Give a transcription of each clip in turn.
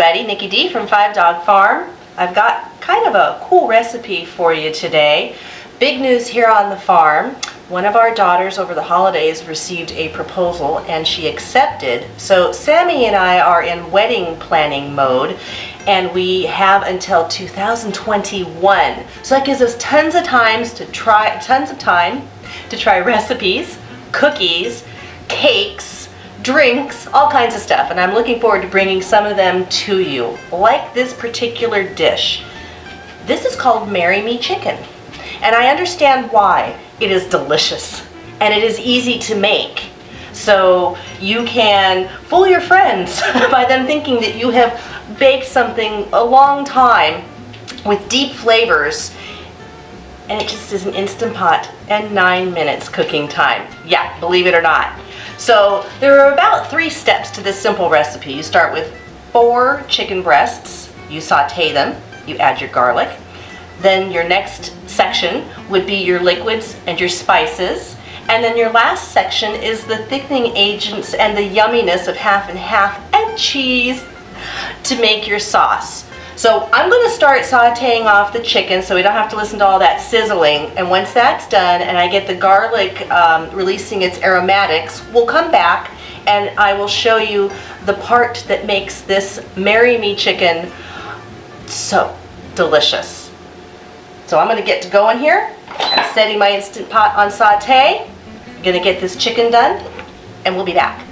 everybody, Nikki D from 5 Dog Farm. I've got kind of a cool recipe for you today. Big news here on the farm. One of our daughters over the holidays received a proposal and she accepted. So Sammy and I are in wedding planning mode and we have until 2021. So that gives us tons of time to try recipes, cookies, cakes, drinks, all kinds of stuff, and I'm looking forward to bringing some of them to you, like this particular dish. This is called Marry Me Chicken, and I understand why. It is delicious, and it is easy to make, so you can fool your friends by them thinking that you have baked something a long time with deep flavors, and it just is an Instant Pot and 9 minutes cooking time. Yeah, believe it or not. So there are about 3 steps to this simple recipe. You start with 4 chicken breasts, you saute them, you add your garlic. Then your next section would be your liquids and your spices. And then your last section is the thickening agents and the yumminess of half and half and cheese to make your sauce. So I'm going to start sauteing off the chicken so we don't have to listen to all that sizzling. And once that's done and I get the garlic releasing its aromatics, we'll come back and I will show you the part that makes this Marry Me Chicken so delicious. So I'm going to get to going here. I'm setting my Instant Pot on saute. I'm going to get this chicken done and we'll be back.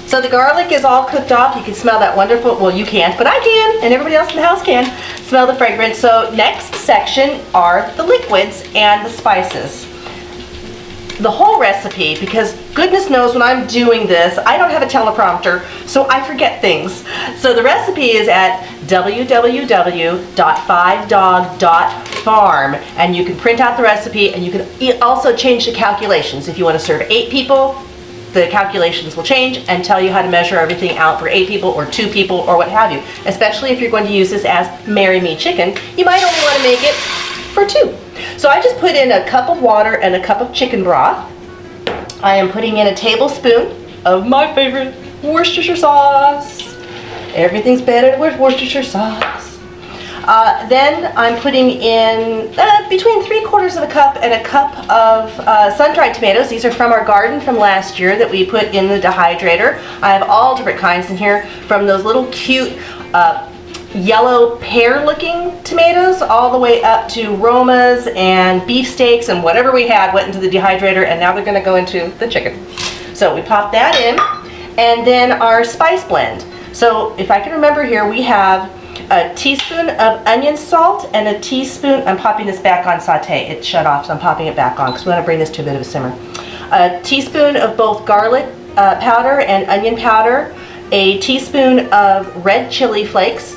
So the garlic is all cooked off. You can smell that wonderful, well you can't, but I can, and everybody else in the house can, smell the fragrance. So next section are the liquids and the spices. The whole recipe, because goodness knows when I'm doing this, I don't have a teleprompter, so I forget things. So the recipe is at www.5dog.farm, and you can print out the recipe and you can also change the calculations. If you want to serve 8 people, the calculations will change and tell you how to measure everything out for 8 people or 2 people or what have you. Especially if you're going to use this as Marry Me Chicken, you might only want to make it for 2. So I just put in a cup of water and a cup of chicken broth. I am putting in a tablespoon of my favorite Worcestershire sauce. Everything's better with Worcestershire sauce. Then I'm putting in between 3/4 of a cup and a cup of sun-dried tomatoes. These are from our garden from last year that we put in the dehydrator. I have all different kinds in here, from those little cute yellow pear-looking tomatoes all the way up to Romas and beefsteaks, and whatever we had went into the dehydrator, and now they're going to go into the chicken. So we pop that in, and then our spice blend. So if I can remember here, we have a teaspoon of onion salt and a teaspoon, I'm popping this back on saute, it shut off so I'm popping it back on because we want to bring this to a bit of a simmer. A teaspoon of both garlic powder and onion powder, a teaspoon of red chili flakes,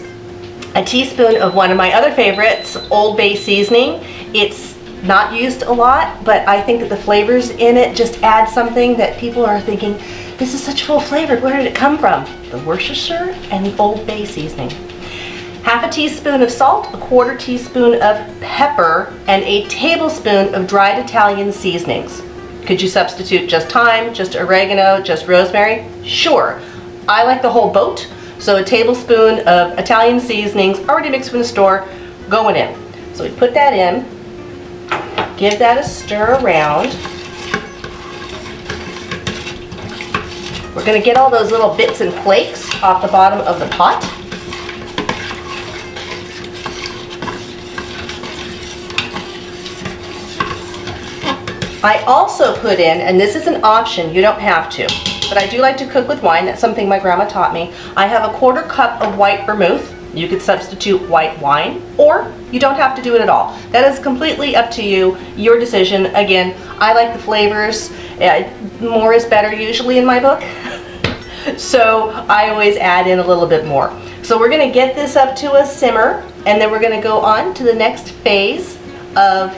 a teaspoon of one of my other favorites, Old Bay seasoning. It's not used a lot, but I think that the flavors in it just add something that people are thinking, this is such full flavor, where did it come from? The Worcestershire and the Old Bay seasoning. Half a teaspoon of salt, a 1/4 teaspoon of pepper, and a tablespoon of dried Italian seasonings. Could you substitute just thyme, just oregano, just rosemary? Sure. I like the whole boat, so a tablespoon of Italian seasonings already mixed from the store going in. So we put that in, give that a stir around. We're going to get all those little bits and flakes off the bottom of the pot. I also put in, and this is an option, you don't have to, but I do like to cook with wine. That's something my grandma taught me. I have a 1/4 cup of white vermouth. You could substitute white wine, or you don't have to do it at all. That is completely up to you, your decision. Again, I like the flavors. More is better usually in my book. So I always add in a little bit more. So we're going to get this up to a simmer, and then we're going to go on to the next phase of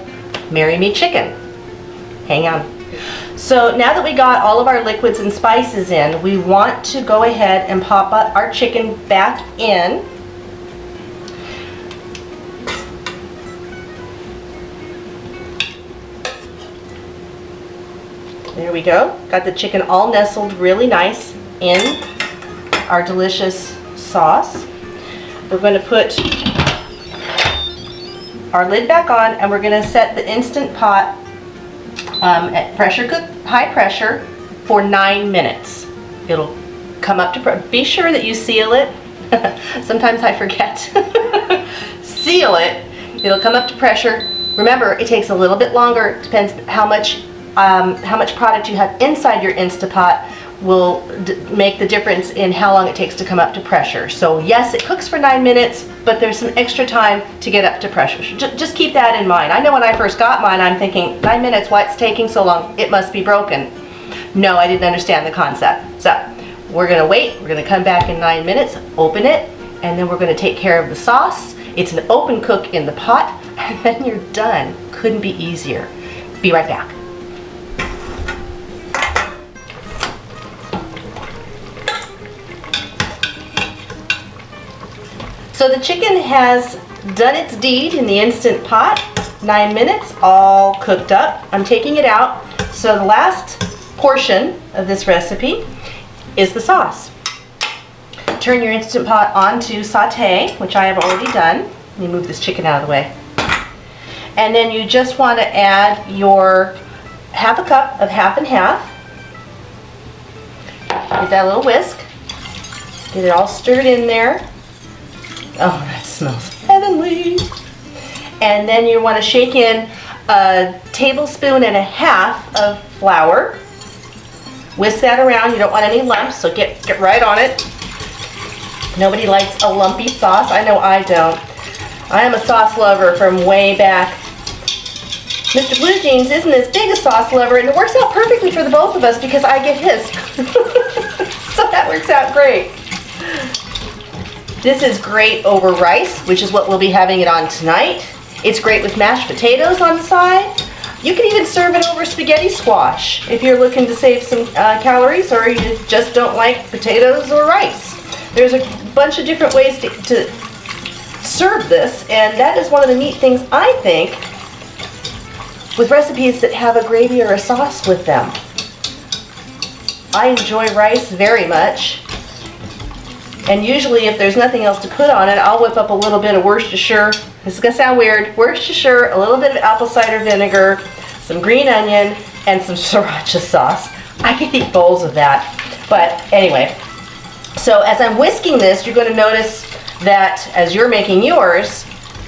Marry Me Chicken. Hang on. So now that we got all of our liquids and spices in, we want to go ahead and pop our chicken back in. There we go. Got the chicken all nestled really nice in our delicious sauce. We're going to put our lid back on, and we're going to set the Instant Pot at high pressure for 9 minutes. It'll come up to be sure that you seal it. Sometimes I forget. Seal it. It'll come up to pressure. Remember, it takes a little bit longer. Depends how much product you have inside your Instant Pot will make the difference in how long it takes to come up to pressure. So yes, it cooks for 9 minutes, but there's some extra time to get up to pressure. Just keep that in mind. I know when I first got mine, I'm thinking, 9 minutes, why it's taking so long? It must be broken. No, I didn't understand the concept. So we're gonna wait, we're gonna come back in 9 minutes, open it, and then we're gonna take care of the sauce. It's an open cook in the pot, and then you're done. Couldn't be easier. Be right back. So the chicken has done its deed in the Instant Pot. 9 minutes, all cooked up. I'm taking it out. So the last portion of this recipe is the sauce. Turn your Instant Pot on to saute, which I have already done. Let me move this chicken out of the way. And then you just want to add your half a cup of half and half. Give that a little whisk. Get it all stirred in there. Oh, that smells heavenly. And then you want to shake in a tablespoon and a half of flour. Whisk that around. You don't want any lumps, so get right on it. Nobody likes a lumpy sauce. I know I don't. I am a sauce lover from way back. Mr. Blue Jeans isn't as big a sauce lover, and it works out perfectly for the both of us because I get his. So that works out great. This is great over rice, which is what we'll be having it on tonight. It's great with mashed potatoes on the side. You can even serve it over spaghetti squash if you're looking to save some calories, or you just don't like potatoes or rice. There's a bunch of different ways to serve this, and that is one of the neat things, I think, with recipes that have a gravy or a sauce with them. I enjoy rice very much. And usually if there's nothing else to put on it, I'll whip up a little bit of Worcestershire. This is going to sound weird. Worcestershire, a little bit of apple cider vinegar, some green onion, and some sriracha sauce. I could eat bowls of that. But anyway, so as I'm whisking this, you're going to notice that as you're making yours,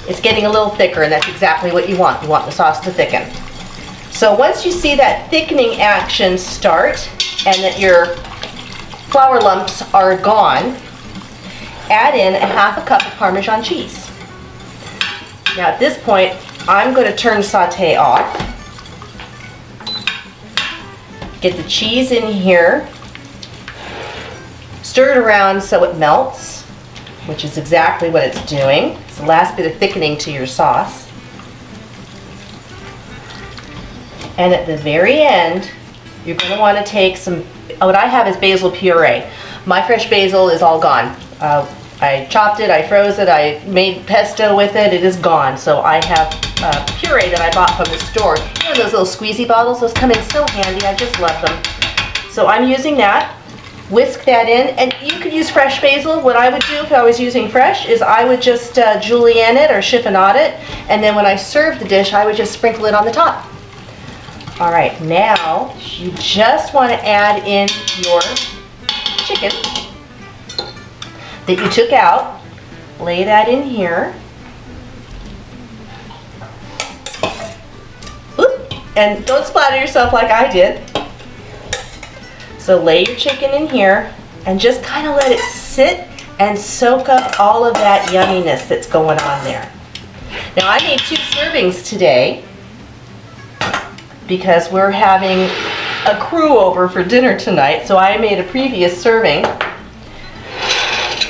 it's getting a little thicker, and that's exactly what you want. You want the sauce to thicken. So once you see that thickening action start and that your flour lumps are gone, add in a half a cup of Parmesan cheese. Now at this point, I'm going to turn saute off. Get the cheese in here. Stir it around so it melts, which is exactly what it's doing. It's the last bit of thickening to your sauce. And at the very end, you're going to want to take some, what I have is basil puree. My fresh basil is all gone. I chopped it, I froze it, I made pesto with it, it is gone. So I have puree that I bought from the store. You know those little squeezy bottles? Those come in so handy, I just love them. So I'm using that. Whisk that in, and you could use fresh basil. What I would do if I was using fresh is I would just julienne it or chiffonade it, and then when I serve the dish, I would just sprinkle it on the top. All right, now you just want to add in your chicken that you took out. Lay that in here. Oop, and don't splatter yourself like I did. So lay your chicken in here and just kind of let it sit and soak up all of that yumminess that's going on there. Now I made 2 servings today because we're having a crew over for dinner tonight, so I made a previous serving.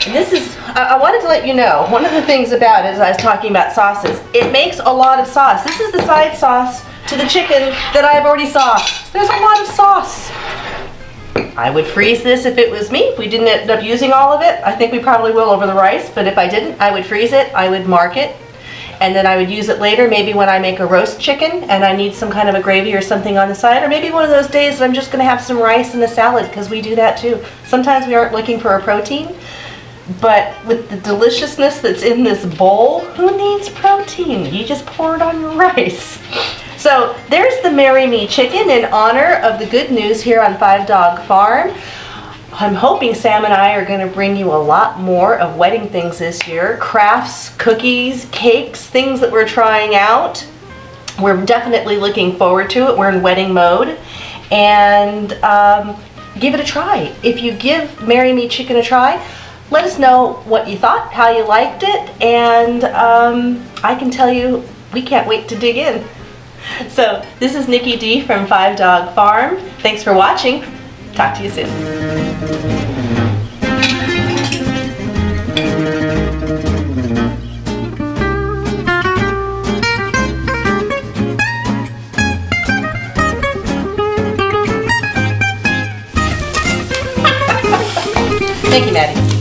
And this is, I wanted to let you know, one of the things about it, as I was talking about sauces, it makes a lot of sauce. This is the side sauce to the chicken that I've already sauced. There's a lot of sauce. I would freeze this if it was me. If we didn't end up using all of it, I think we probably will over the rice, but if I didn't, I would freeze it, I would mark it, and then I would use it later, maybe when I make a roast chicken and I need some kind of a gravy or something on the side, or maybe one of those days that I'm just gonna have some rice and a salad, because we do that too. Sometimes we aren't looking for a protein, but with the deliciousness that's in this bowl, who needs protein? You just pour it on your rice. So there's the Marry Me chicken in honor of the good news here on 5 Dog Farm. I'm hoping Sam and I are going to bring you a lot more of wedding things this year. Crafts, cookies, cakes, things that we're trying out. We're definitely looking forward to it. We're in wedding mode. And give it a try. If you give Marry Me chicken a try, let us know what you thought, how you liked it, and I can tell you we can't wait to dig in. So this is Nikki D from 5 Dog Farm. Thanks for watching. Talk to you soon. Thank you, Maddie.